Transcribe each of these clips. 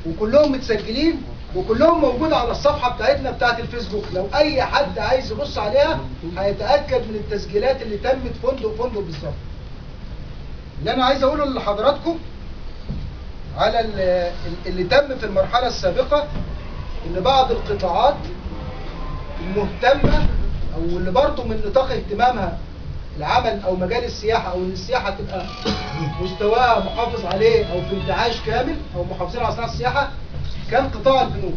وكلهم متسجلين وكلهم موجود على الصفحة بتاعتنا بتاعت الفيسبوك. لو اي حد عايز يبص عليها هيتأكد من التسجيلات اللي تمت فندق بالظبط. اللي انا عايز اقوله لحضراتكم على اللي تم في المرحلة السابقة، ان بعض القطاعات المهتمة او اللي برضه من نطاق اهتمامها العمل او مجال السياحة، او ان السياحة تبقى مستواها محافظ عليه او في انتعاش كامل او محافظين على صناعة السياحة، كان قطاع البنوك.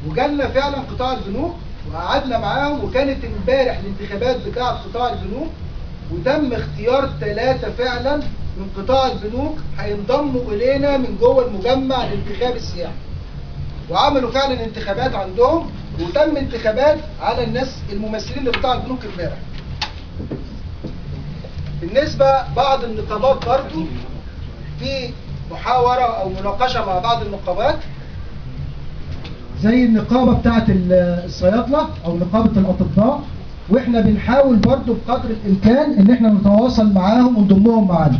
وجالنا فعلا قطاع البنوك وقعدنا معاهم، وكانت امبارح الانتخابات بتاعة قطاع البنوك، وتم اختيار 3 فعلا من قطاع البنوك هينضموا الينا من جوه المجمع الانتخابي السياحي. وعملوا فعلا انتخابات عندهم، وتم انتخابات على الناس الممثلين لقطاع البنوك امبارح. بالنسبة بعض النقابات برضو في محاورة او مناقشة مع بعض النقابات، زي النقابة بتاعت الصيادلة او نقابة الاطباء، واحنا بنحاول برضو بقدر الامكان ان احنا نتواصل معاهم ونضمهم معانا.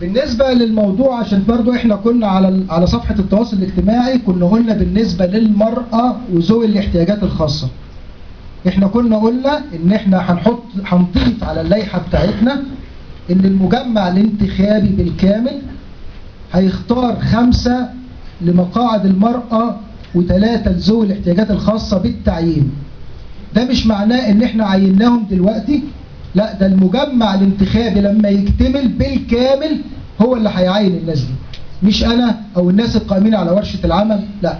بالنسبة للموضوع، عشان برضو احنا كنا على صفحة التواصل الاجتماعي كنا قلنا بالنسبة للمرأة وذوي الاحتياجات الخاصة، احنا كنا قلنا ان احنا هنضيف على اللائحة بتاعتنا ان المجمع الانتخابي بالكامل هيختار 5 لمقاعد المرأة و3 لذوي الاحتياجات الخاصة بالتعيين. ده مش معناه ان احنا عيناهم دلوقتي، لا، ده المجمع الانتخابي لما يكتمل بالكامل هو اللي هيعين الناس دي، مش انا او الناس القائمين على ورشة العمل، لا.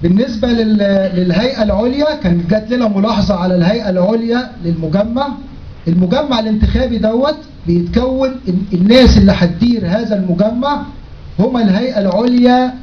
بالنسبة للهيئة العليا، كان جات لنا ملاحظة على الهيئة العليا للمجمع. المجمع الانتخابي دوت بيتكون الناس اللي هتدير هذا المجمع هم الهيئة العليا